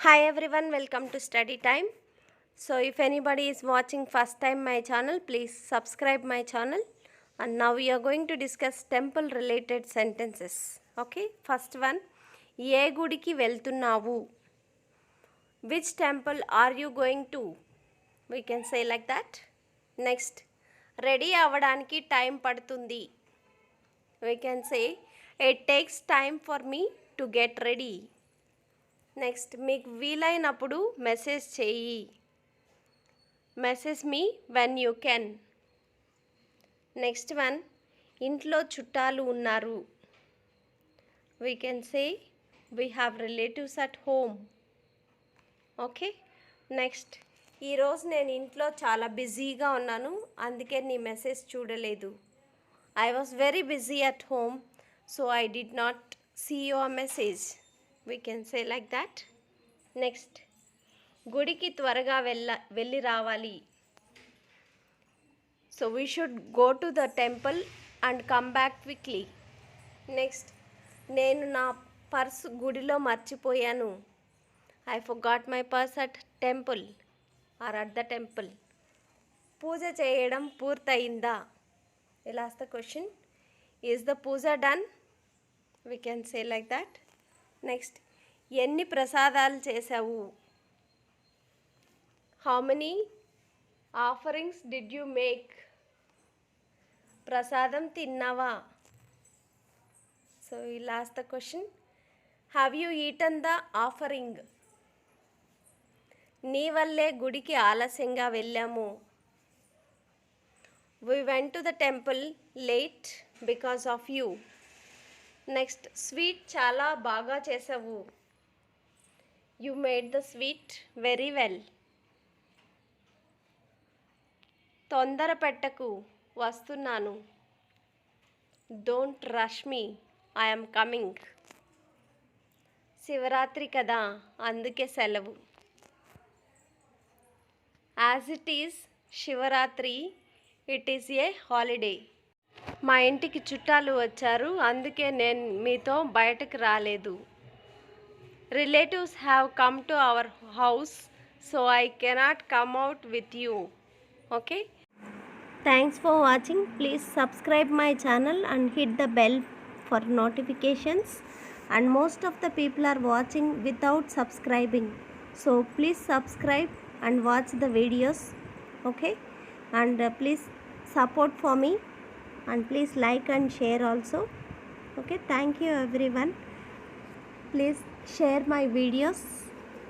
Hi everyone, welcome to study time. So if anybody is watching first time my channel, please subscribe my channel. And now we are going to discuss temple related sentences. Okay, first one, ఏ గుడికి వెళ్తున్నావు? Which temple are you going to? We can say like that. Next, ready అవ్వడానికి time పడుతుంది. We can say it takes time for me to get ready. Next, మీకు వీలైనప్పుడు message చేయి. Message me when you can. Next one, ఇంట్లో చుట్టాలు ఉన్నారు. We can say we have relatives at home. Okay. Next, ఈరోజు నేను ఇంట్లో చాలా బిజీగా ఉన్నాను, అందుకే నీ మెసేజ్ చూడలేదు. I was very busy at home, so I did not see your message. We can say like that. Next, గుడికి త్వరగా వెళ్ళి రావాలి. So we should go to the temple and come back quickly. Next, నేను నా purse గుడిలో మర్చిపోయాను. I forgot my purse at temple or at the temple. పూజ చేయడం పూర్తయిందా? We'll ask the question, is the puja done? We can say like that. Next, ఎన్ని ప్రసాదాలు చేసావు? How many offerings did you make? ప్రసాదం తిన్నావా? So ఈ last the question, have you eaten the offering? నీ వల్లే గుడికి ఆలస్యంగా వెళ్ళాము. We went to the temple late because of you. Next, sweet చాలా బాగా చేసావు. You made the sweet very well. తొందర పెట్టకు, వస్తున్నాను. Don't rush me, I'm coming. Shivaratri కదా, అందుకే సెలవు. As it is Shivaratri, it is a holiday. మా ఇంటికి చుట్టాలు వచ్చారు, అందుకే నేను మీతో బయటకు రాలేదు. Relatives have come to our house, so I cannot come out with you. Okay, thanks for watching. Please subscribe my channel and hit the bell for notifications. And most of the people are watching without subscribing, so please subscribe and watch the videos. Okay, and please support for me, and please like and share also. Okay, thank you everyone. Please share my videos.